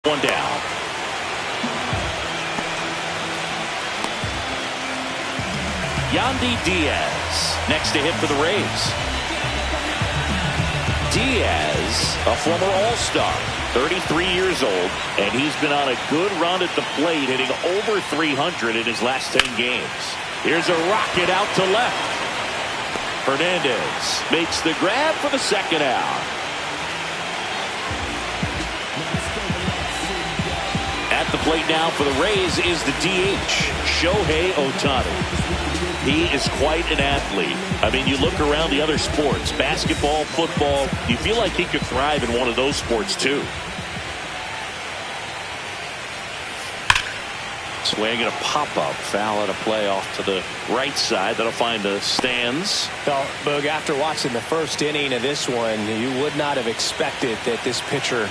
One down. Yandy Diaz next to hit for the Rays. Diaz, a former All-Star, 33 years old, and he's been on a good run at the plate, hitting over 300 in his last 10 games. Here's a rocket out to left. Hernandez makes the grab for the second out. At the plate now for the Rays is the DH, Shohei Ohtani. He is quite an athlete. I mean, you look around the other sports, basketball, football, you feel like he could thrive in one of those sports too. Swing and a pop-up, foul at a play off to the right side. That'll find the stands. Well, Boog, after watching the first inning of this one, you would not have expected that this pitcher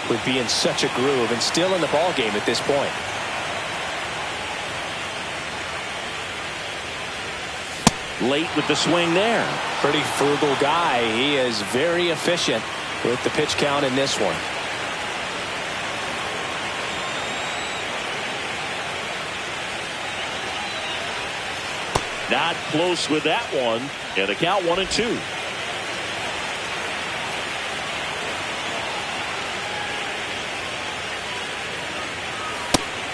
would be in such a groove and still in the ball game at this point. Late with the swing there. Pretty frugal guy. He is very efficient with the pitch count in this one. Not close with that one. And the count 1-2.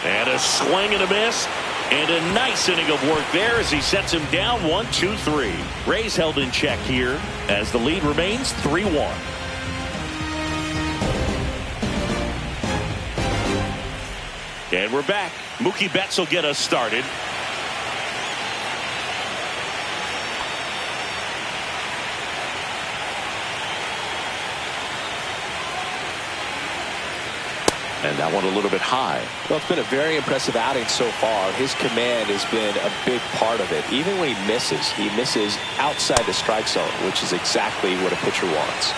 And a swing and a miss. And a nice inning of work there as he sets him down 1-2-3. Rays held in check here as the lead remains 3-1. And we're back. Mookie Betts will get us started. And that one a little bit high. Well, it's been a very impressive outing so far. His command has been a big part of it. Even when he misses outside the strike zone, which is exactly what a pitcher wants.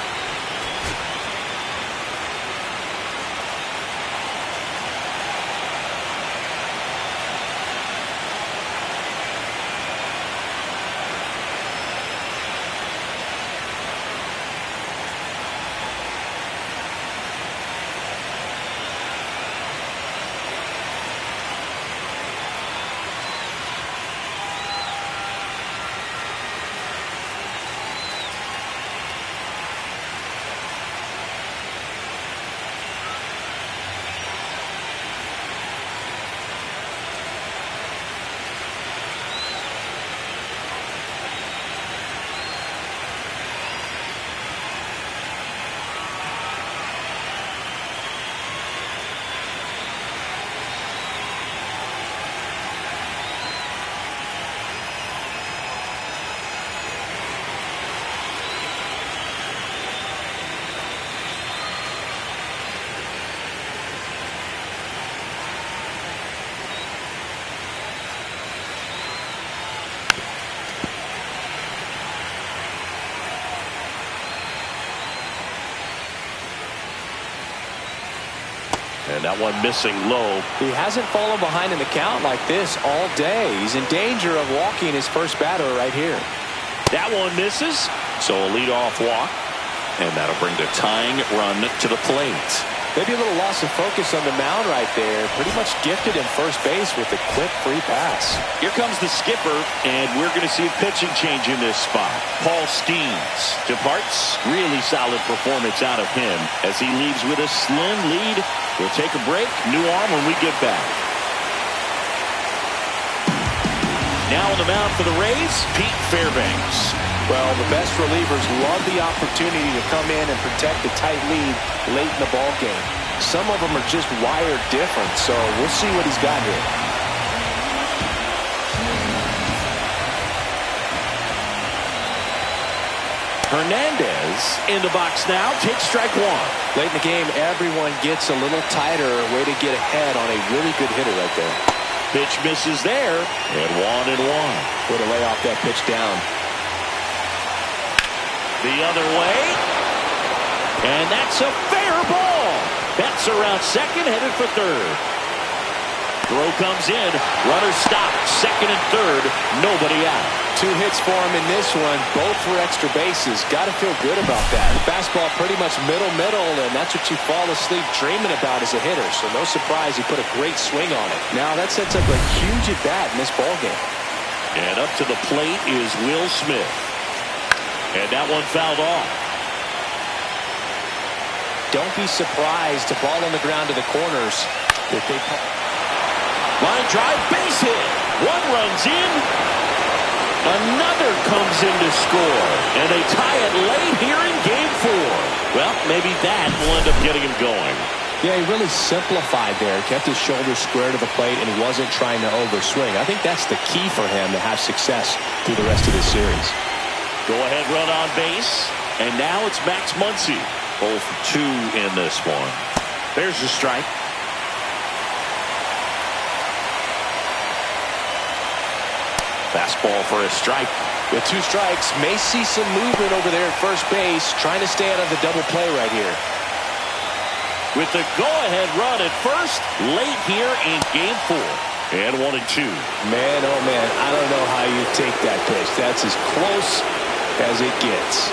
And that one missing low. He hasn't fallen behind in the count like this all day. He's in danger of walking his first batter right here. That one misses. So a leadoff walk. And that'll bring the tying run to the plate. Maybe a little loss of focus on the mound right there. Pretty much gifted in first base with a quick free pass. Here comes the skipper, and we're going to see a pitching change in this spot. Paul Skeens departs. Really solid performance out of him as he leaves with a slim lead. We'll take a break. New arm when we get back. Now on the mound for the Rays, Pete Fairbanks. Well, the best relievers love the opportunity to come in and protect a tight lead late in the ball game. Some of them are just wired different, so we'll see what he's got here. Hernandez in the box now, takes strike one. Late in the game, everyone gets a little tighter. Way to get ahead on a really good hitter right there. Pitch misses there, and 1-1. Way to lay off that pitch down. The other way, and that's a fair ball. Betts around second, headed for third. Throw comes in, runner stopped, second and third, nobody out. 2 hits for him in this one. Both were extra bases. Got to feel good about that. Fastball pretty much middle, and that's what you fall asleep dreaming about as a hitter. So no surprise he put a great swing on it. Now that sets up a huge at-bat in this ballgame. And up to the plate is Will Smith. And that one fouled off. Don't be surprised. A ball on the ground to the corners. Line drive, base hit. One runs in. Another comes in to score. And they tie it late here in game 4. Well, maybe that will end up getting him going. Yeah, he really simplified there. Kept his shoulders square to the plate and wasn't trying to overswing. I think that's the key for him to have success through the rest of this series. Go ahead run on base. And now it's Max Muncy. 0 for 2 in this one. There's the strike. Fastball for a strike. With 2 strikes, may see some movement over there at first base, trying to stay out of the double play right here. With the go-ahead run at first, late here in game 4. And 1-2. Man, oh man, I don't know how you take that pitch. That's as close as it gets.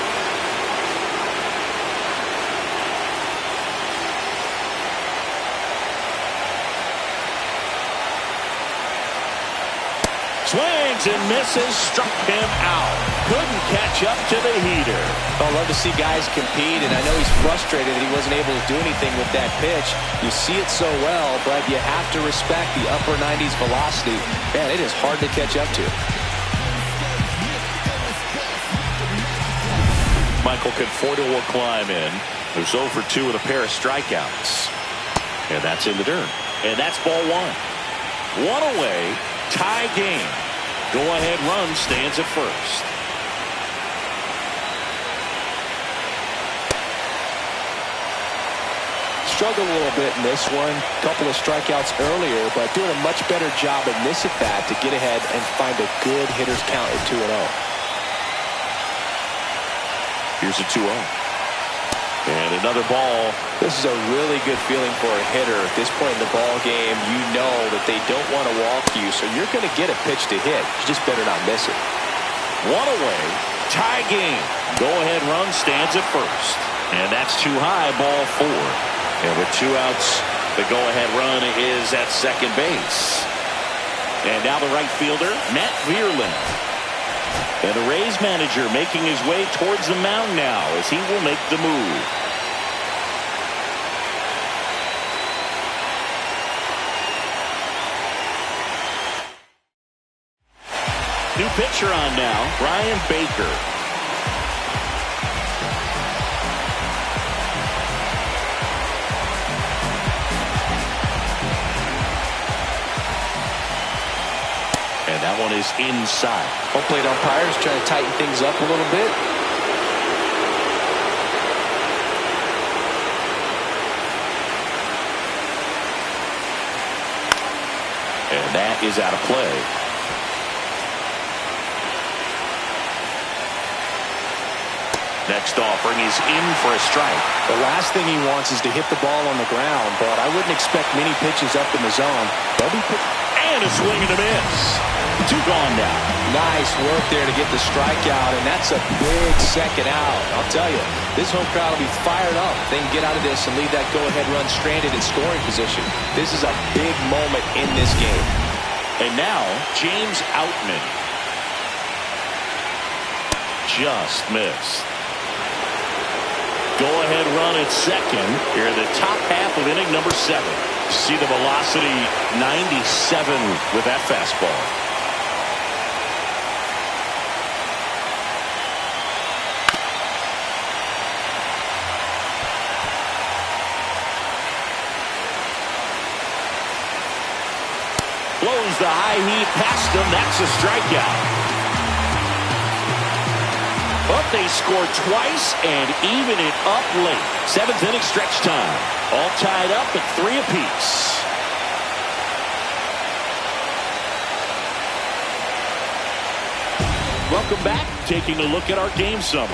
Swings and misses, struck him out. Couldn't catch up to the heater. I love to see guys compete, and I know he's frustrated that he wasn't able to do anything with that pitch. You see it so well, but you have to respect the upper 90s velocity. Man, it is hard to catch up to. Michael Conforto will climb in. There's 0 for 2 with a pair of strikeouts. And that's in the dirt. And that's ball 1. 1 away. Tie game. Go-ahead run stands at first. Struggled a little bit in this one. Couple of strikeouts earlier, but doing a much better job in this at-bat to get ahead and find a good hitter's count at 2-0. Here's a 2-0. And another ball. This is a really good feeling for a hitter. At this point in the ball game, you know that they don't want to walk you, so you're going to get a pitch to hit. You just better not miss it. 1 away. Tie game. Go-ahead run stands at first. And that's too high, ball 4. And with 2 outs, the go-ahead run is at second base. And now the right fielder, Matt Vierland. And the Rays manager making his way towards the mound now as he will make the move. New pitcher on now, Brian Baker. And that one is inside. Home plate umpires trying to tighten things up a little bit. And that is out of play. Next offering is in for a strike. The last thing he wants is to hit the ball on the ground, but I wouldn't expect many pitches up in the zone. They'll be and a swing and a miss. 2 gone now. Nice work there to get the strikeout, and that's a big second out. I'll tell you, this home crowd will be fired up if they can get out of this and leave that go-ahead run stranded in scoring position. This is a big moment in this game. And now, James Outman. Just missed. Go-ahead run at second here in the top half of inning number 7. See the velocity 97 with that fastball. Blows the high heat past him. That's a strikeout. But they score twice and even it up late. 7th inning stretch time. All tied up at 3 apiece. Welcome back. Taking a look at our game summary.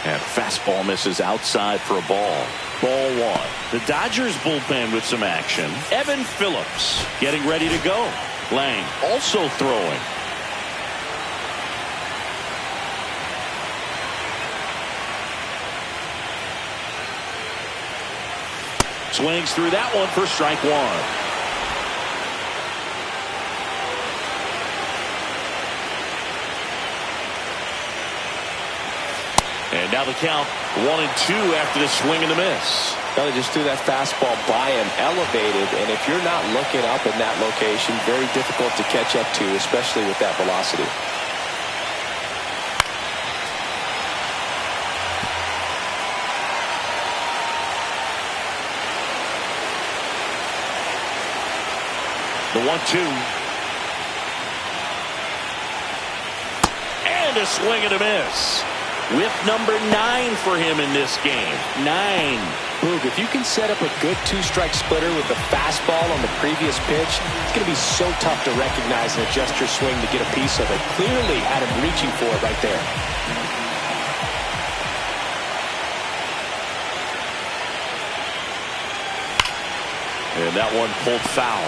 And fastball misses outside for a ball. Ball one. The Dodgers bullpen with some action. Evan Phillips getting ready to go. Lang also throwing. Swings through that one for strike one. And now the count 1-2 after the swing and the miss. Well, they just threw that fastball by him, elevated, and if you're not looking up in that location, very difficult to catch up to, especially with that velocity. The 1-2. And a swing and a miss. Whip number 9 for him in this game. 9. Boog, if you can set up a good two-strike splitter with the fastball on the previous pitch, it's going to be so tough to recognize and adjust your swing to get a piece of it. Clearly had him reaching for it right there. And that one pulled foul.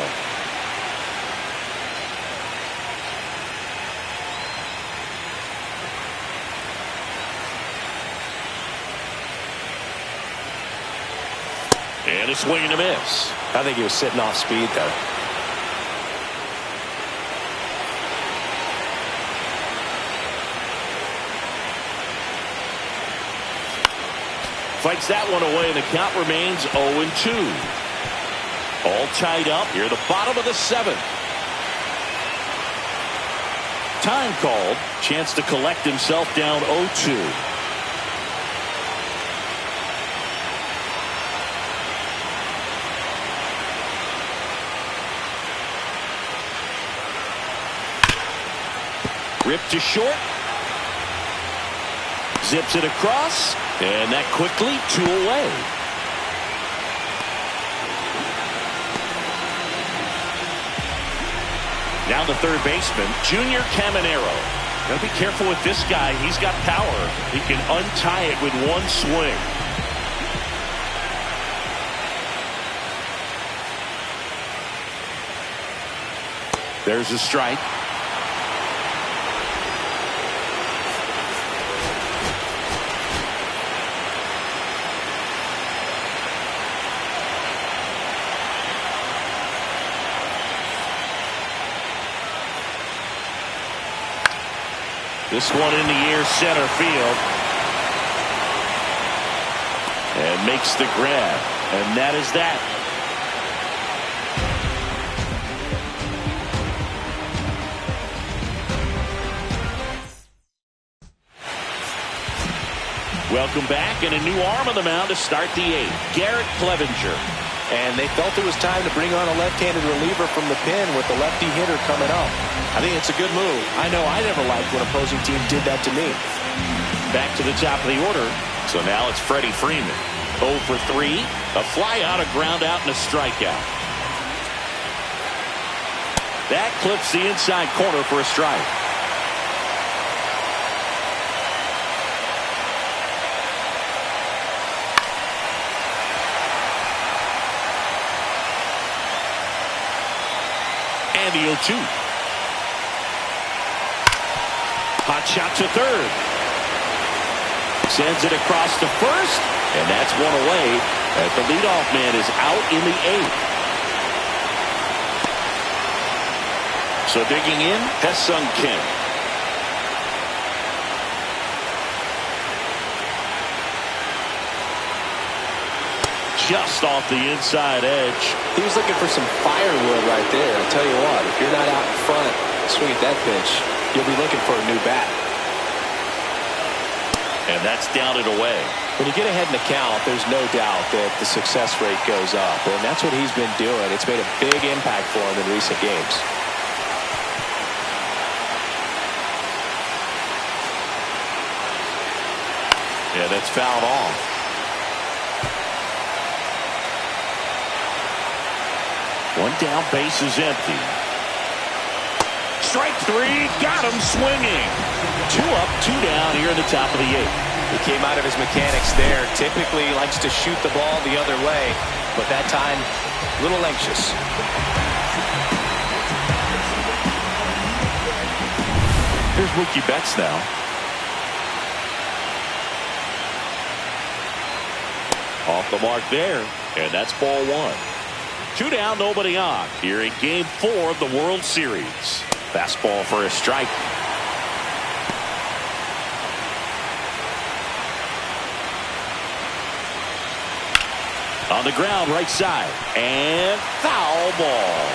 And a swing and a miss. I think he was sitting off speed there. Fights that one away, and the count remains 0-2. All tied up here at the bottom of the 7th. Time called. Chance to collect himself down 0-2. Ripped to short. Zips it across. And that quickly 2 away. Now the third baseman, Junior Caminero. Got to be careful with this guy. He's got power. He can untie it with one swing. There's a strike. This one in the air, center field. And makes the grab. And that is that. Welcome back, and a new arm on the mound to start the 8th. Garrett Clevenger. And they felt it was time to bring on a left-handed reliever from the pen with the lefty hitter coming up. I think it's a good move. I know I never liked when opposing team did that to me. Back to the top of the order. So now it's Freddie Freeman. 0 for 3. A fly out, a ground out, and a strikeout. That clips the inside corner for a strike. And the 0-2. Hot shot to third. Sends it across to first. And that's one away as the leadoff man is out in the 8th. So digging in, Ha-Seong Kim. Just off the inside edge. He was looking for some firewood right there. I'll tell you what, if you're not out in front, swing at that pitch, you'll be looking for a new bat. And that's down and away. When you get ahead in the count, there's no doubt that the success rate goes up. And that's what he's been doing. It's made a big impact for him in recent games. Yeah, that's fouled off. One down, base is empty. Strike 3, got him swinging. 2 up, 2 down here in the top of the 8th. He came out of his mechanics there. Typically likes to shoot the ball the other way, but that time a little anxious. Here's Mookie Betts now. Off the mark there, and that's ball one. 2 down, nobody on. Here in Game 4 of the World Series. Fastball for a strike. On the ground, right side, and foul ball.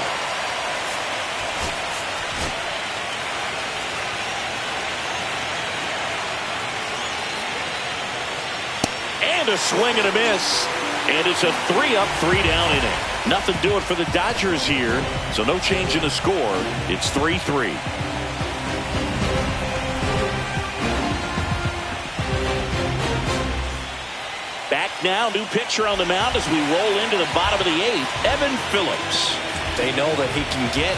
And a swing and a miss. And it's a 3-up, 3-down inning. Nothing doing for the Dodgers here, so no change in the score. It's 3-3. Back now, new pitcher on the mound as we roll into the bottom of the 8th, Evan Phillips. They know that he can get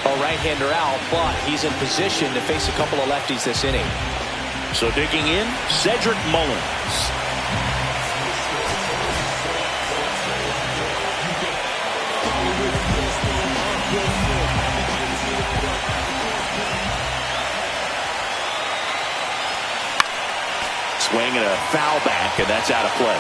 a right-hander out, but he's in position to face a couple of lefties this inning. So digging in, Cedric Mullins. Swing and a foul back, and that's out of play.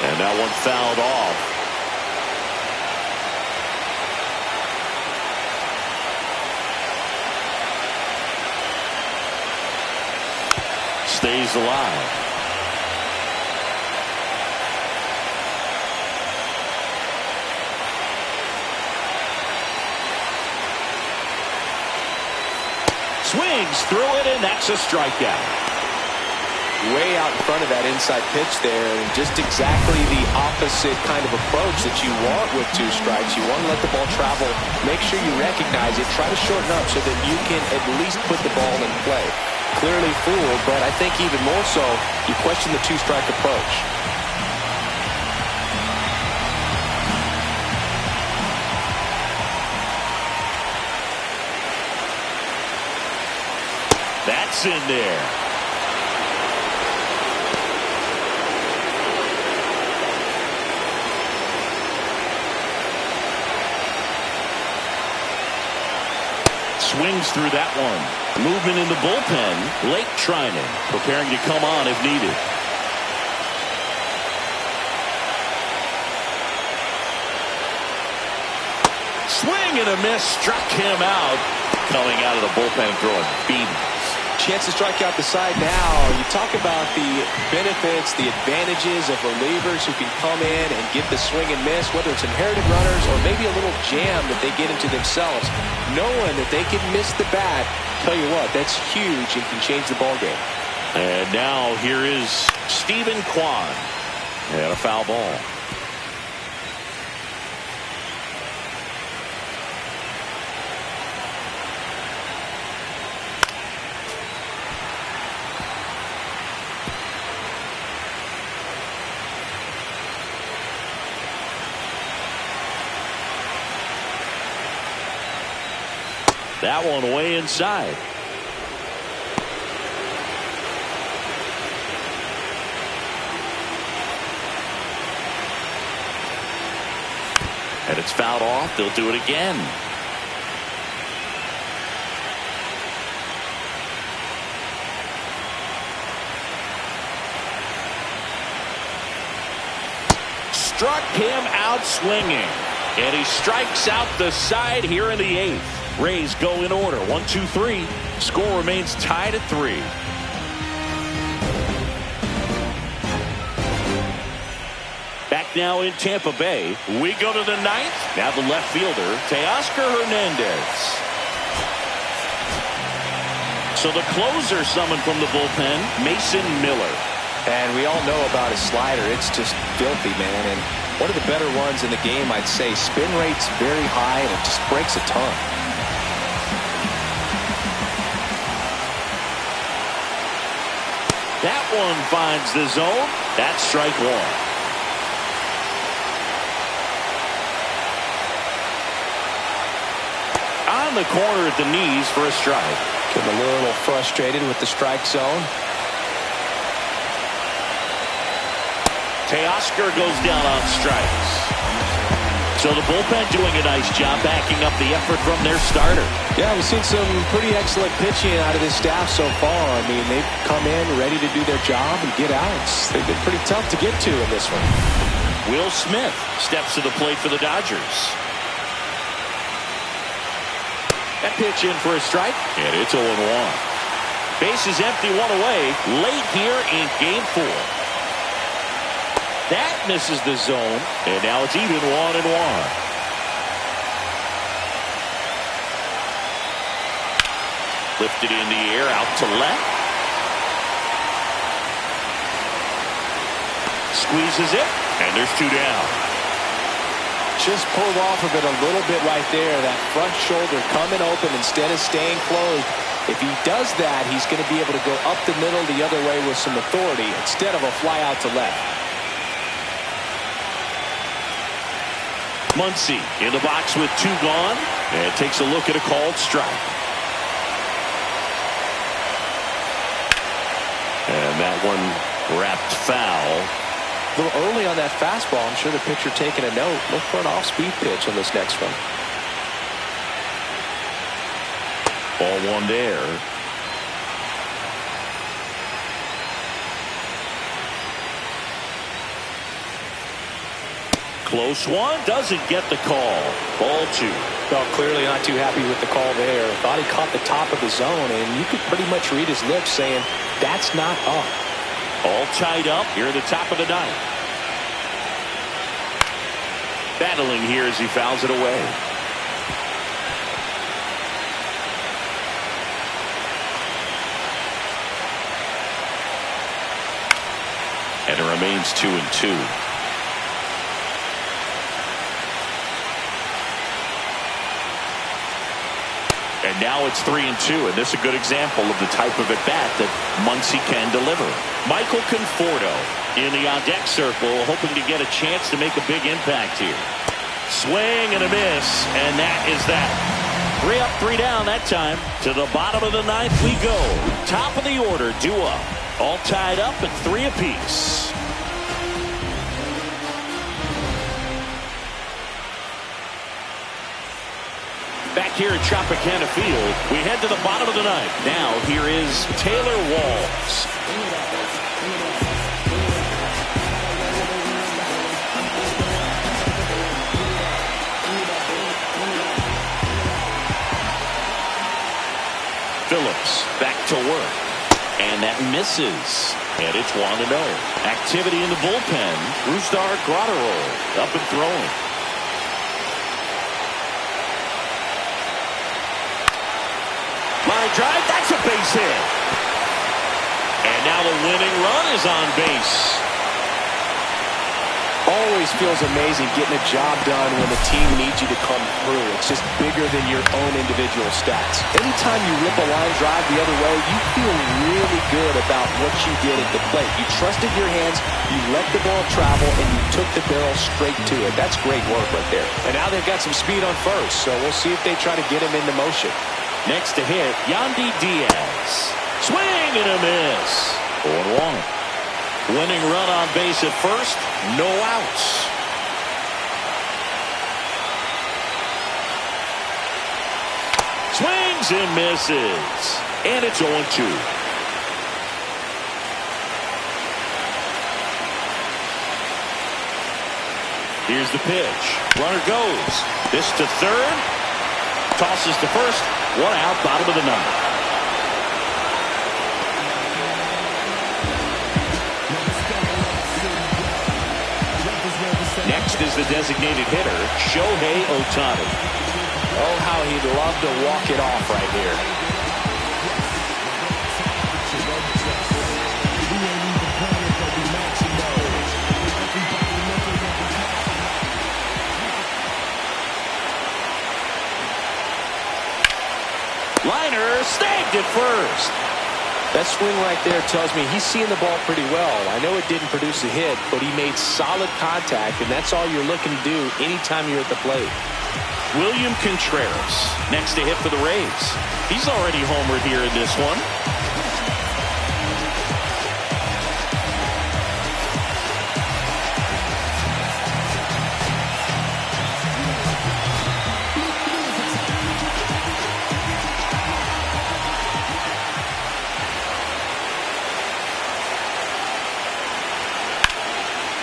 And that one fouled off. Stays alive. Swings through it, and that's a strikeout. Way out in front of that inside pitch there, and just exactly the opposite kind of approach that you want with 2 strikes. You want to let the ball travel, make sure you recognize it, try to shorten up so that you can at least put the ball in play. Clearly fooled, but I think even more so, you question the 2-strike approach. That's in there. Swings through that one. Movement in the bullpen. Blake Treinen preparing to come on if needed. Swing and a miss. Struck him out. Coming out of the bullpen and throwing beams. Chance to strike out the side now. You talk about the benefits, the advantages of relievers who can come in and get the swing and miss, whether it's inherited runners or maybe a little jam that they get into themselves. Knowing that they can miss the bat, tell you what, that's huge and can change the ball game. And now here is Stephen Kwan. And a foul ball. That one way inside. And it's fouled off. They'll do it again. Struck him out swinging. And he strikes out the side here in the 8th. Rays go in order. 1, 2, 3. Score remains tied at 3. Back now in Tampa Bay. We go to the 9th. Now the left fielder, Teoscar Hernandez. So the closer summoned from the bullpen, Mason Miller. And we all know about his slider. It's just filthy, man. And one of the better ones in the game, I'd say. Spin rate's very high, and it just breaks a ton. That one finds the zone. That's strike 1. around the corner at the knees for a strike. Getting a little frustrated with the strike zone. Teoscar goes down on strikes. So the bullpen doing a nice job backing up the effort from their starter. Yeah, we've seen some pretty excellent pitching out of this staff so far. I mean, they've come in ready to do their job and get outs. They've been pretty tough to get to in this one. Will Smith steps to the plate for the Dodgers. That pitch in for a strike, and it's 0-1. Base is empty, one away, late here in Game 4. That misses the zone, and now it's even 1-1. Lifted in the air, out to left. Squeezes it, and there's 2 down. Just pulled off of it a little bit right there. That front shoulder coming open instead of staying closed. If he does that, he's going to be able to go up the middle the other way with some authority instead of a fly out to left. Muncy in the box with 2 gone, and takes a look at a called strike. And that one wrapped foul. A little early on that fastball. I'm sure the pitcher taking a note. Look for an off-speed pitch on this next one. Ball 1 there. Close one, doesn't get the call. Ball 2. Well, clearly not too happy with the call there. Thought he caught the top of the zone, and you could pretty much read his lips saying, that's not up. All tied up here at the top of the 9th. Battling here as he fouls it away. And it remains 2-2. And now it's 3-2, and this is a good example of the type of at-bat that Muncy can deliver. Michael Conforto in the on-deck circle, hoping to get a chance to make a big impact here. Swing and a miss, and that is that. 3 up, 3 down that time. To the bottom of the 9th we go. Top of the order, due up. All tied up at 3 apiece. Back here at Tropicana Field, we head to the bottom of the 9th. Now here is Taylor Walls. Phillips back to work, and that misses, and it's 1-0. Activity in the bullpen. Brusdar Graterol up and throwing. Line drive, that's a base hit. And now the winning run is on base. Always feels amazing getting a job done when the team needs you to come through. It's just bigger than your own individual stats. Anytime you rip a line drive the other way, you feel really good about what you did at the plate. You trusted your hands, you let the ball travel, and you took the barrel straight to it. That's great work right there. And now they've got some speed on first, so we'll see if they try to get him into motion. Next to hit, Yandy Diaz. Swing and a miss. 0-1. Winning run on base at first, no outs. Swings and misses. And it's 0-2. Here's the pitch. Runner goes. This to third. Tosses to first. 1 out, bottom of the 9th. Next is the designated hitter, Shohei Ohtani. Oh, how he'd love to walk it off right here. Liner snagged at first. That swing right there tells me he's seeing the ball pretty well. I know it didn't produce a hit, but he made solid contact, and that's all you're looking to do anytime you're at the plate. William Contreras next to hit for the Rays. He's already homered here in this one.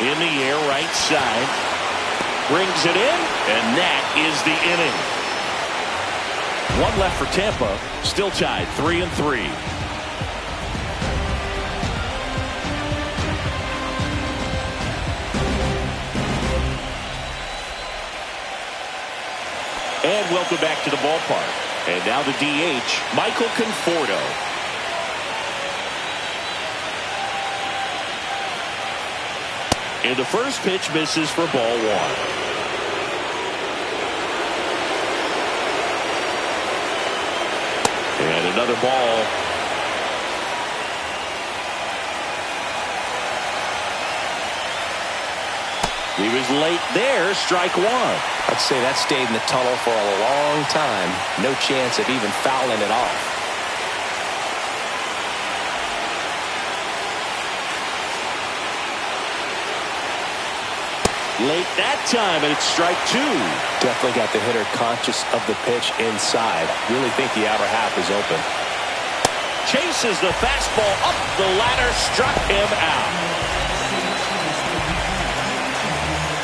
In the air, right side. Brings it in, and that is the inning. One left for Tampa. Still tied 3-3. And welcome back to the ballpark. And now the DH, Michael Conforto. And the first pitch misses for ball one. And another ball. He was late there, strike one. I'd say that stayed in the tunnel for a long time. No chance of even fouling it off. Late that time, and it's strike two. Definitely got the hitter conscious of the pitch inside. Really think the outer half is open. Chases the fastball up the ladder, struck him out.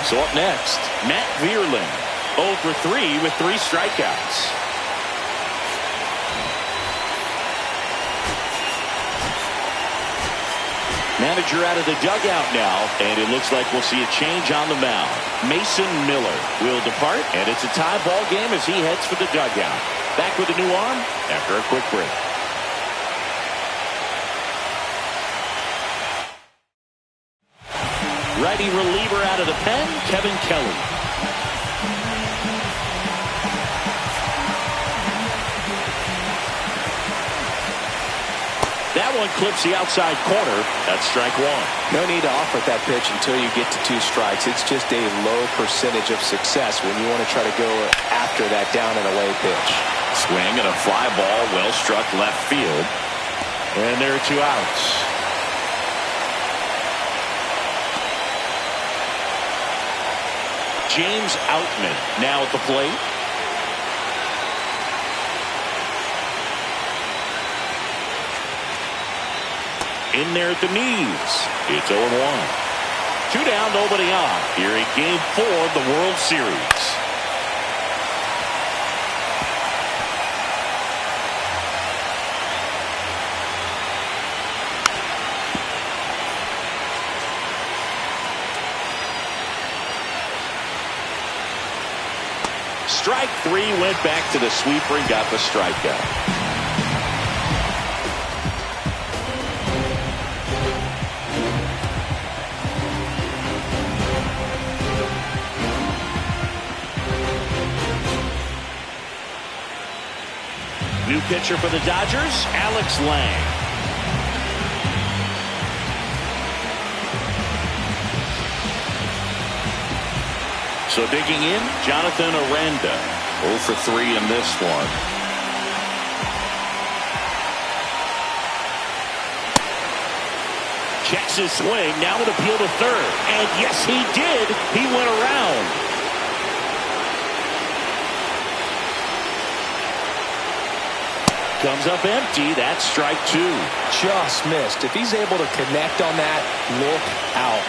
So up next, Matt Vierling, 0 for 3 with 3 strikeouts. Manager out of the dugout now, and it looks like we'll see a change on the mound. Mason Miller will depart, and it's a tie ball game as he heads for the dugout. Back with a new arm after a quick break. Righty reliever out of the pen, Kevin Kelly. That one clips the outside corner. That's strike one. No need to offer that pitch until you get to 2 strikes. It's just a low percentage of success when you want to try to go after that down and away pitch. Swing and a fly ball, well struck left field. And there are 2 outs. James Outman now at the plate. In there at the knees. It's 0-1. 2 down, nobody on. Here in Game 4 of the World Series. Strike 3, went back to the sweeper and got the strikeout. New pitcher for the Dodgers, Alex Lang. So digging in, Jonathan Aranda. 0 for 3 in this one. Checks his swing, now with appeal to third. And yes, he did. He went around. Comes up empty. That's strike 2. Just missed. If he's able to connect on that, look out.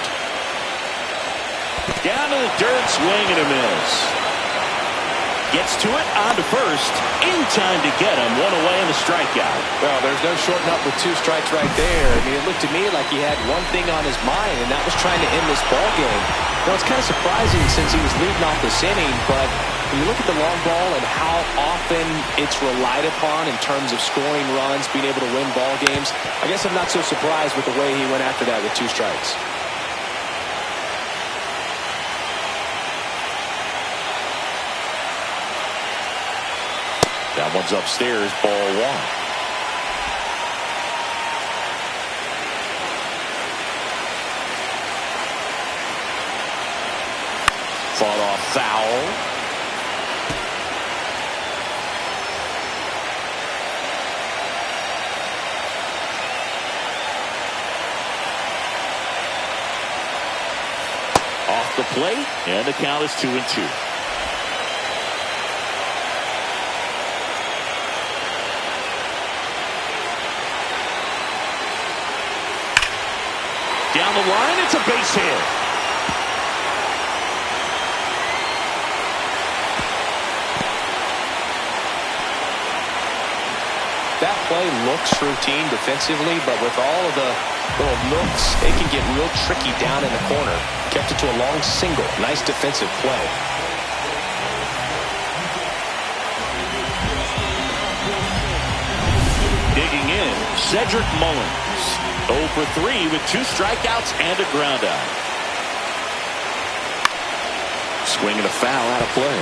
Down to the dirt, swing and a miss. Gets to it, on to first. In time to get him. 1 away in the strikeout. Well, there's no shorting up with 2 strikes right there. I mean, it looked to me like he had one thing on his mind, and that was trying to end this ball game. Now, it's kind of surprising since he was leading off this inning, but when you look at the long ball and how often it's relied upon in terms of scoring runs, being able to win ball games, I guess I'm not so surprised with the way he went after that with 2 strikes. That one's upstairs, ball 1. Fought off foul. the plate, and the count is 2-2. Down the line, it's a base hit. That play looks routine defensively, but with all of the little nooks, it can get real tricky down in the corner. Kept it to a long single. Nice defensive play. Digging in, Cedric Mullins. 0 for 3 with 2 strikeouts and a ground out. Swinging a foul out of play.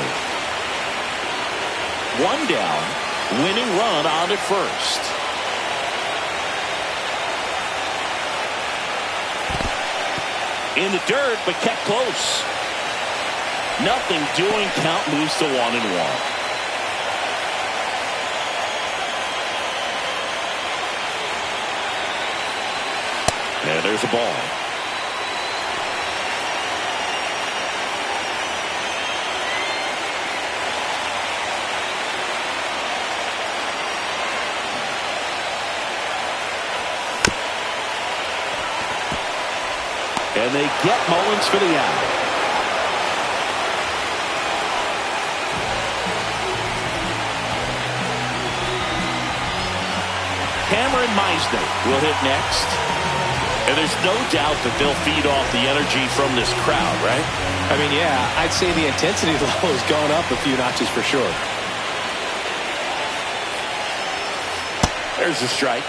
1 down. Winning run on at first. In the dirt, but kept close. Nothing doing. Count moves to 1-1. And there's a ball. And they get Mullins for the out. Cameron Meisner will hit next. And there's no doubt that they'll feed off the energy from this crowd, right? I mean, yeah, I'd say the intensity level has gone up a few notches for sure. There's the strike.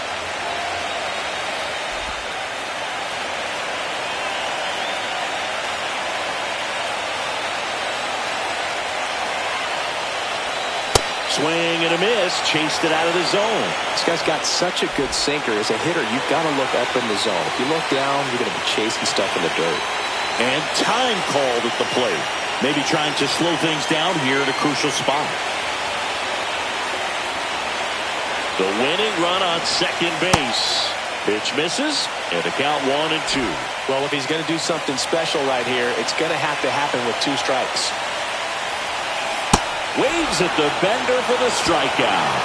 Swing and a miss. Chased it out of the zone. This guy's got such a good sinker. As a hitter, you've got to look up in the zone. If you look down, you're going to be chasing stuff in the dirt. And time called at the plate. Maybe trying to slow things down here at a crucial spot. The winning run on second base. Pitch misses, and the count 1-2. Well, if he's going to do something special right here, it's going to have to happen with 2 strikes. Waves at the bender for the strikeout.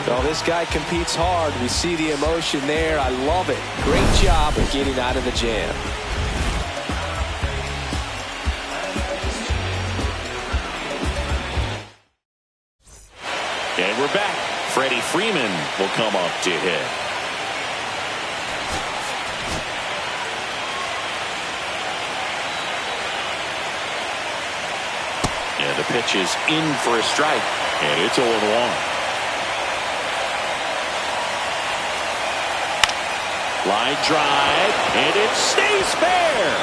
Well, this guy competes hard. We see the emotion there. I love it. Great job of getting out of the jam. And we're back. Freddie Freeman will come up to hit. And the pitch is in for a strike. And it's 0-1. Line drive. And it stays fair.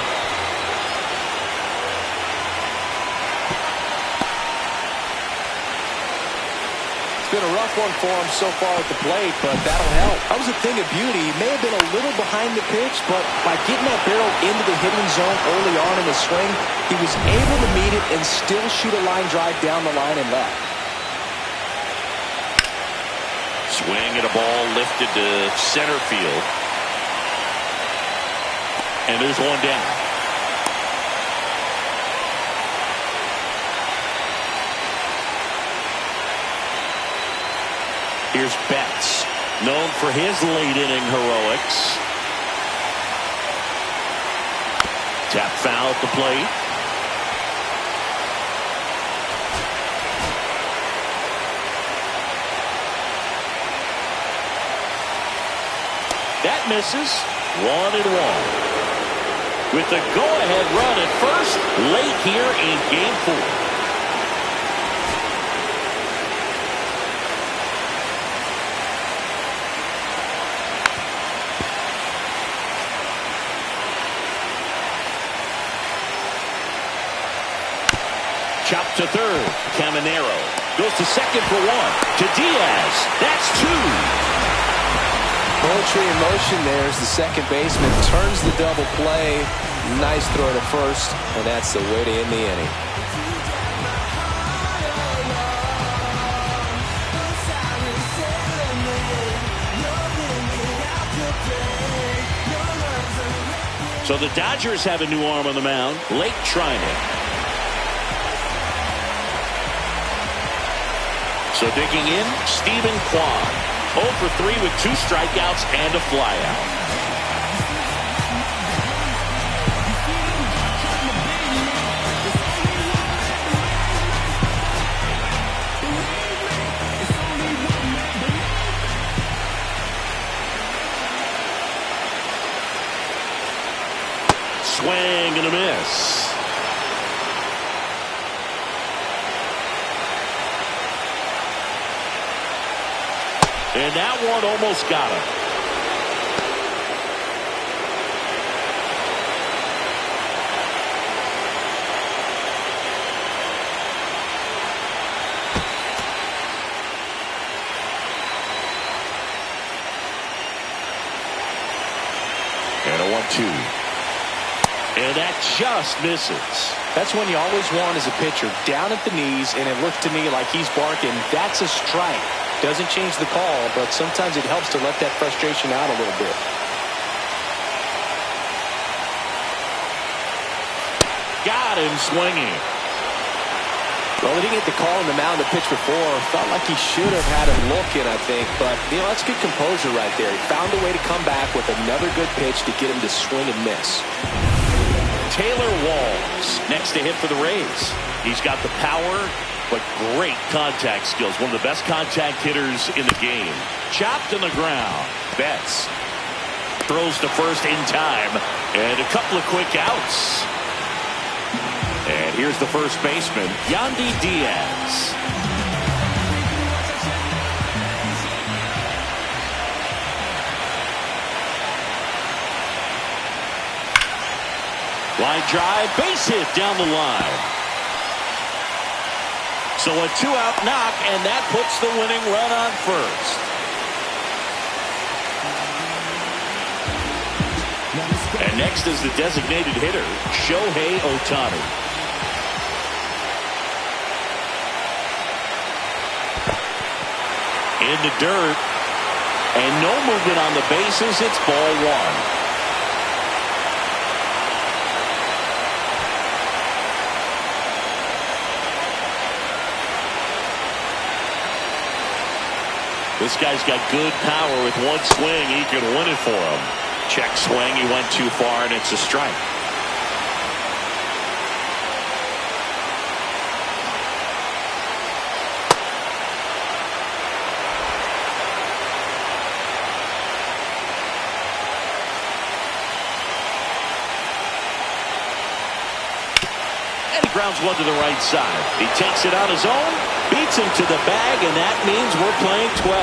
It's been a rough one for him so far at the plate, but that'll help. That was a thing of beauty. He may have been a little behind the pitch, but by getting that barrel into the hitting zone early on in the swing, he was able to meet it and still shoot a line drive down the line and left. Swing and a ball lifted to center field. And there's one down. Here's Betts, known for his late inning heroics. Tap foul at the plate. That misses. 1-1. With the go-ahead run at first late here in Game 4. Chop to third. Caminero goes to second for 1. To Diaz. That's 2. Poetry in motion there as the second baseman turns the double play. Nice throw to first, and that's the way to end the inning. So the Dodgers have a new arm on the mound, Blake Treinen. So digging in, Stephen Kwan. 0 for 3 with 2 strikeouts and a flyout. Swing and a miss. And that one almost got him. And a 1-2. And that just misses. That's when you always want as a pitcher, down at the knees, and it looks to me like he's barking, that's a strike. Doesn't change the call, but sometimes it helps to let that frustration out a little bit. Got him swinging. Well, he didn't get the call on the mound to pitch before. Felt like he should have had him looking, I think. But, that's good composure right there. He found a way to come back with another good pitch to get him to swing and miss. Taylor Walls next to hit for the Rays. He's got the power, but great contact skills. One of the best contact hitters in the game. Chopped on the ground. Betts throws to first in time. And a couple of quick outs. And here's the first baseman, Yandy Diaz. Line drive, base hit down the line. So a 2-out knock, and that puts the winning run on first. And next is the designated hitter, Shohei Ohtani. In the dirt, and no movement on the bases. It's ball 1. This guy's got good power. With one swing, he can win it for him. Check swing. He went too far, and it's a strike. And he grounds one to the right side. He takes it on his own. Beats him to the bag, and that means we're playing 12.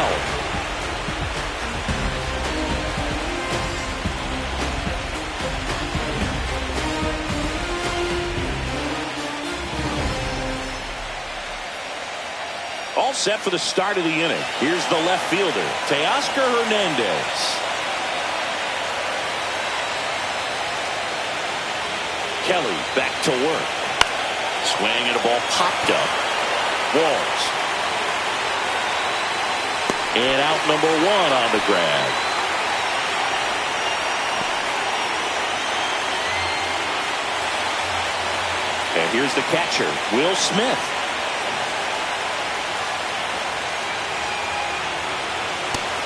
All set for the start of the inning. Here's the left fielder, Teoscar Hernandez. Kelly back to work. Swing and a ball popped up. Walls. And out number 1 on the grab. And here's the catcher, Will Smith.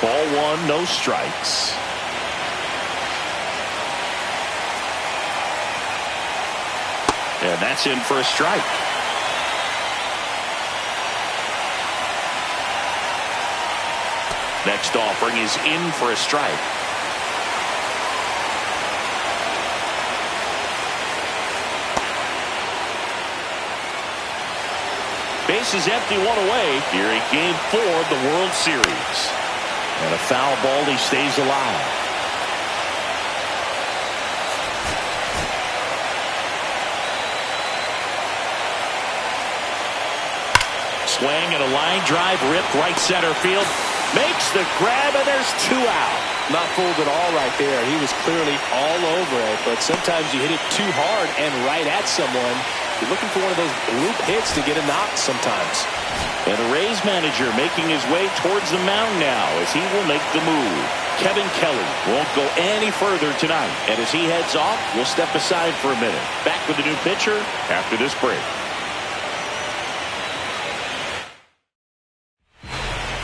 Ball 1, no strikes. And that's in for a strike. Next offering is in for a strike. Base is empty, 1 away here in Game 4 of the World Series. And a foul ball, he stays alive. Swing and a line drive ripped right center field. Makes the grab, and there's 2 out. Not fooled at all right there. He was clearly all over it, but sometimes you hit it too hard and right at someone, You're looking for one of those bloop hits to get a knock sometimes. And the Rays manager making his way towards the mound now as he will make the move. Kevin Kelly won't go any further tonight. And as he heads off, we'll step aside for a minute. Back with the new pitcher after this break.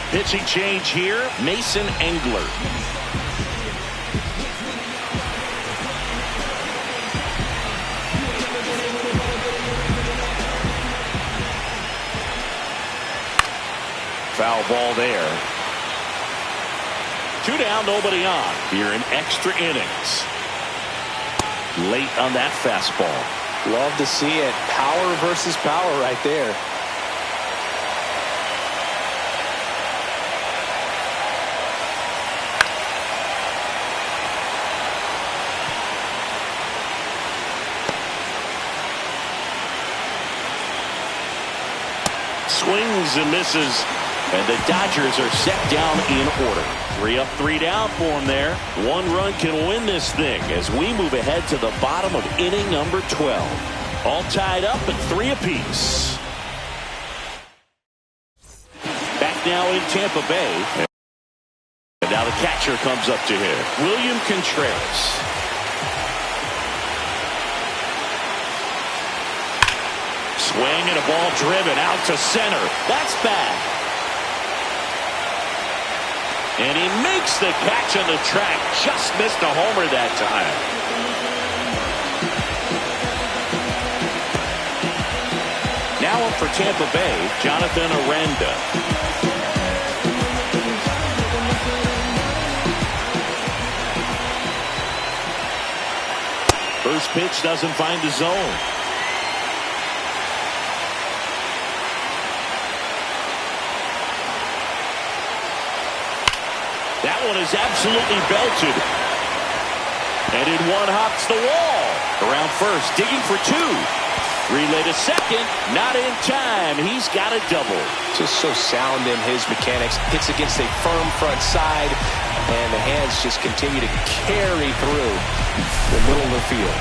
Pitching change here, Mason Engler. Foul ball there. 2 down, nobody on. Here in extra innings. Late on that fastball. Love to see it. Power versus power right there. Swings and misses. And the Dodgers are set down in order. 3 up, 3 down for them there. 1 run can win this thing as we move ahead to the bottom of inning number 12. All tied up at 3 apiece. Back now in Tampa Bay. And now the catcher comes up to him. William Contreras. Swing and a ball driven out to center. That's bad. And he makes the catch on the track. Just missed a homer that time. Now up for Tampa Bay, Jonathan Aranda. First pitch doesn't find the zone. That one is absolutely belted. And in one hops the wall. Around first, digging for 2. Relay to second, not in time. He's got a double. Just so sound in his mechanics. Hits against a firm front side. And the hands just continue to carry through the middle of the field.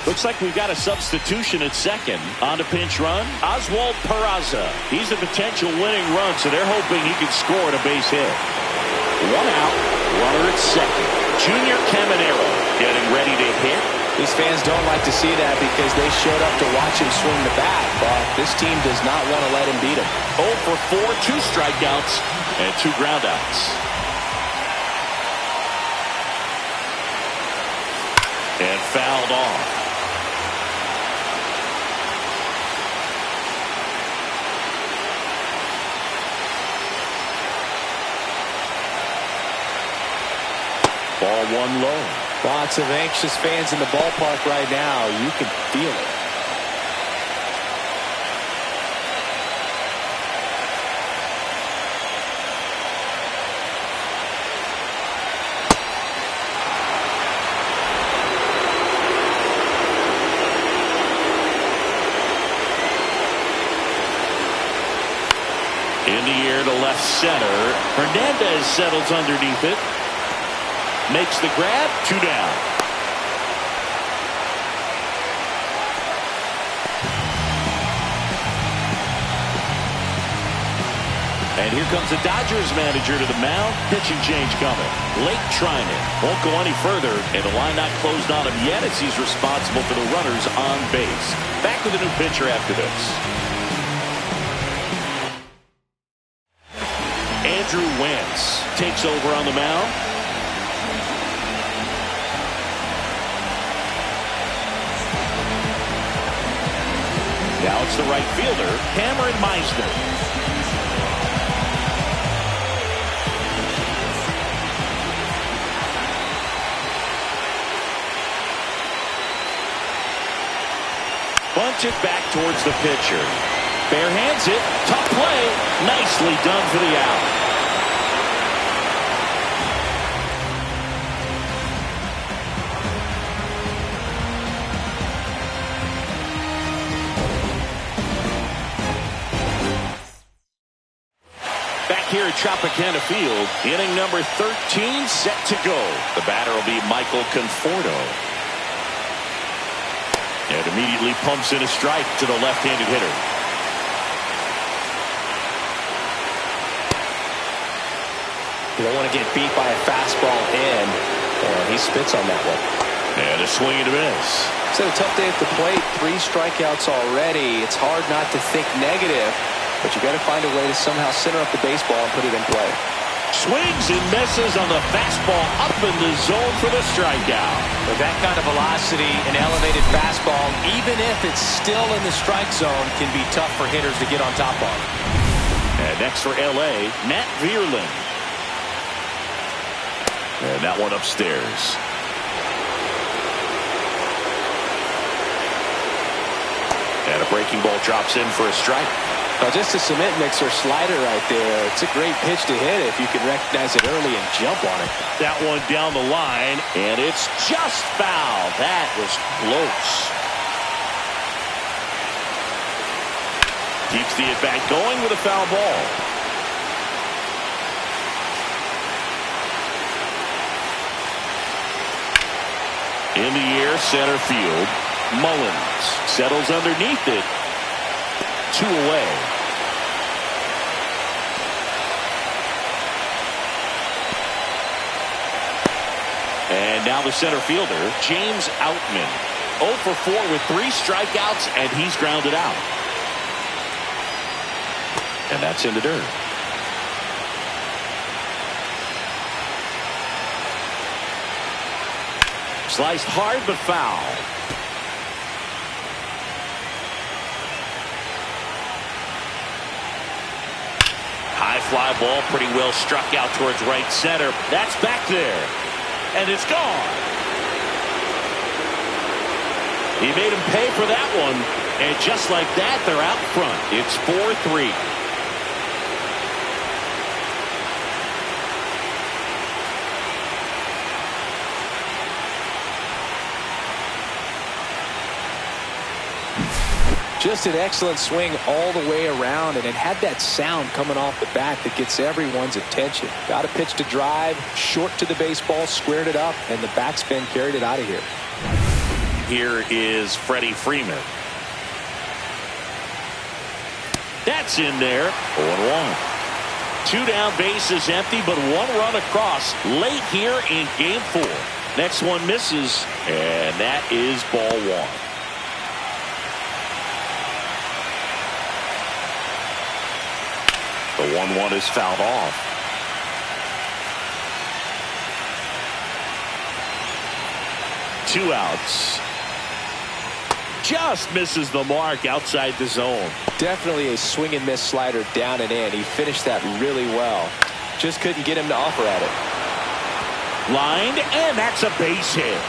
Looks like we've got a substitution at second. On to pinch run, Oswald Peraza. He's a potential winning run, so they're hoping he can score at a base hit. 1 out, runner at second. Junior Caminero getting ready to hit. These fans don't like to see that because they showed up to watch him swing the bat, but this team does not want to let him beat him. 0 for 4, 2 strikeouts, and 2 groundouts. And fouled off. Ball 1 low. Lots of anxious fans in the ballpark right now. You can feel it. In the air to left center. Hernandez settles underneath it. Makes the grab, 2 down. And here comes the Dodgers manager to the mound. Pitching change coming. Late Trinan won't go any further, and the line not closed on him yet as he's responsible for the runners on base. Back with a new pitcher after this. Andrew Wentz takes over on the mound. Now it's the right fielder, Cameron Meisner. Bunted back towards the pitcher. Bare hands it. Tough play. Nicely done for the out. here at Tropicana Field. Inning number 13 set to go. The batter will be Michael Conforto. And immediately pumps in a strike to the left-handed hitter. You don't want to get beat by a fastball in. And he spits on that one. And a swing and a miss. It's had a tough day at the plate. 3 strikeouts already. It's hard not to think negative, but you got to find a way to somehow center up the baseball and put it in play. Swings and misses on the fastball up in the zone for the strikeout. With that kind of velocity, an elevated fastball, even if it's still in the strike zone, can be tough for hitters to get on top of. And next for L.A., Matt Vierling. And that one upstairs. And a breaking ball drops in for a strike. Now just a cement mixer slider right there. It's a great pitch to hit if you can recognize it early and jump on it. That one down the line, and it's just foul. That was close. Keeps the at-bat going with a foul ball. In the air, center field. Mullins settles underneath it. 2 away. And now the center fielder, James Outman. 0 for 4 with 3 strikeouts, and he's grounded out. And that's in the dirt. Sliced hard but foul. High fly ball, pretty well struck out towards right center. That's back there. And it's gone. He made him pay for that one. And just like that, they're out front. It's 4-3. Just an excellent swing all the way around, and it had that sound coming off the bat that gets everyone's attention. Got a pitch to drive, short to the baseball, squared it up, and the backspin carried it out of here. Here is Freddie Freeman. That's in there. 0-1. 2 down, bases empty, but 1 run across late here in game 4. Next one misses, and that is ball 1. The 1-1 is fouled off. Two outs. Just misses the mark outside the zone. Definitely a swing and miss slider down and in. He finished that really well. Just couldn't get him to offer at it. Lined, and that's a base hit.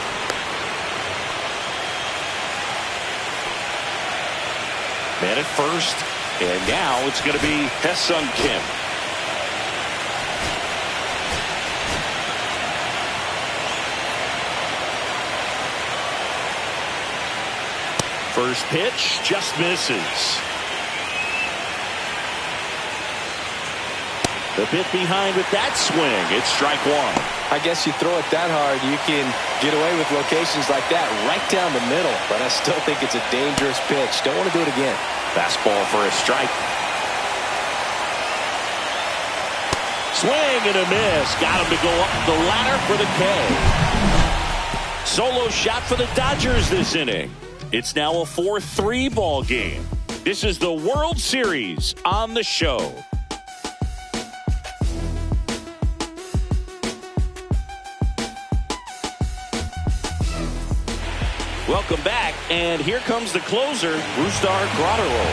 Man at first. And now it's going to be Hesung Kim. First pitch just misses. The bit behind with that swing. It's strike 1. I guess you throw it that hard, you can get away with locations like that right down the middle. But I still think it's a dangerous pitch. Don't want to do it again. Fastball for a strike. Swing and a miss. Got him to go up the ladder for the K. Solo shot for the Dodgers this inning. It's now a 4-3 ball game. This is the World Series on the show. Welcome back, and here comes the closer, Brusdar Graterol.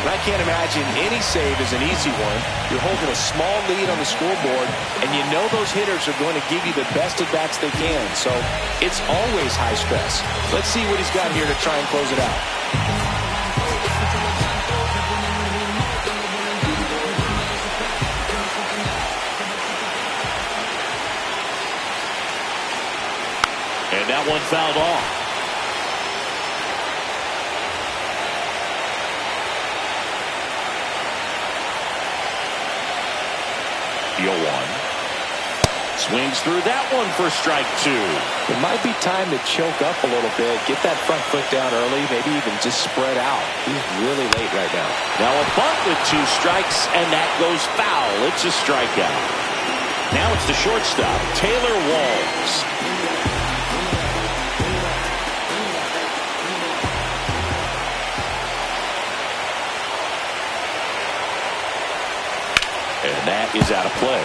I can't imagine any save is an easy one. You're holding a small lead on the scoreboard, and you know those hitters are going to give you the best at-bats they can, so it's always high stress. Let's see what he's got here to try and close it out. And that one fouled off. Swings through that one for strike 2. It might be time to choke up a little bit, get that front foot down early, maybe even just spread out. He's really late right now. Now a bunt with 2 strikes, and that goes foul. It's a strikeout. Now it's the shortstop, Taylor Walls. And that is out of play.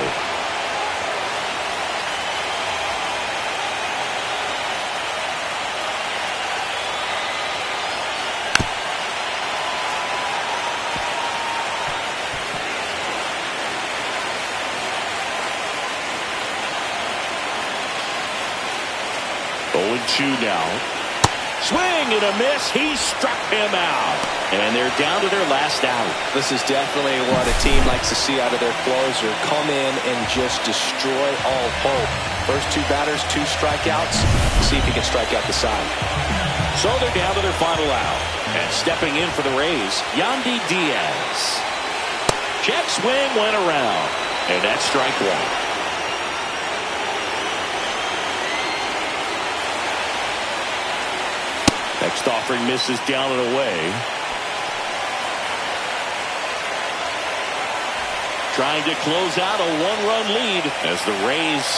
Two now. Swing and a miss. He struck him out. And they're down to their last out. This is definitely what a team likes to see out of their closer. Come in and just destroy all hope. First 2 batters, 2 strikeouts. See if he can strike out the side. So they're down to their final out. And stepping in for the Rays, Yandy Diaz. Check swing went around. And that's strike 1. Next offering misses down and away. Trying to close out a 1-run lead as the Rays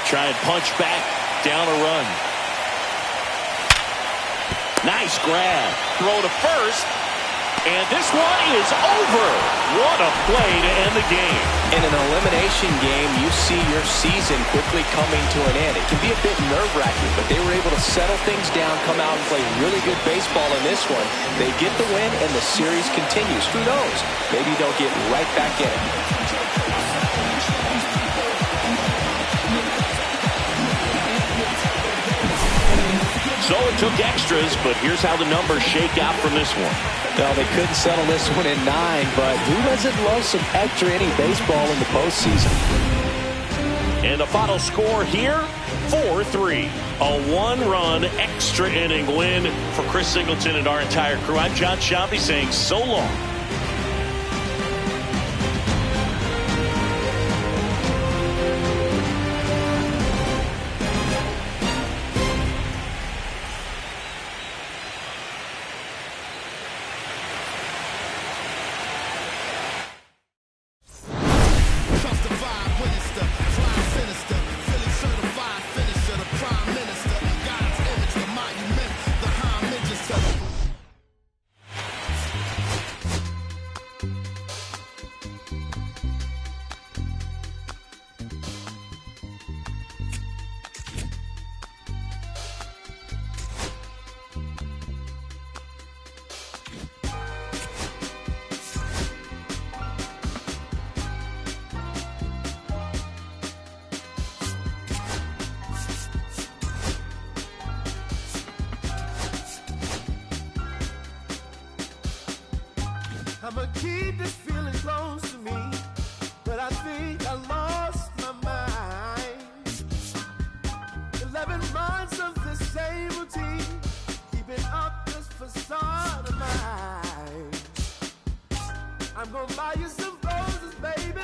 try and punch back down a run. Nice grab. Throw to first. And this one is over. What a play to end the game. In an elimination game, you see your season quickly coming to an end. It can be a bit nerve-wracking, but they were able to settle things down, come out and play really good baseball in this one. They get the win, and the series continues. Who knows? Maybe they'll get right back in it. So it took extras, but here's how the numbers shake out from this one. Well, they couldn't settle this one in 9, but who doesn't love some extra inning baseball in the postseason? And the final score here, 4-3. A 1-run extra inning win for Chris Singleton and our entire crew. I'm John Sciambi saying so long. I'ma keep this feeling close to me, but I think I lost my mind. 11 months of the same routine, keeping up this facade of mine. I'm gonna buy you some roses, baby.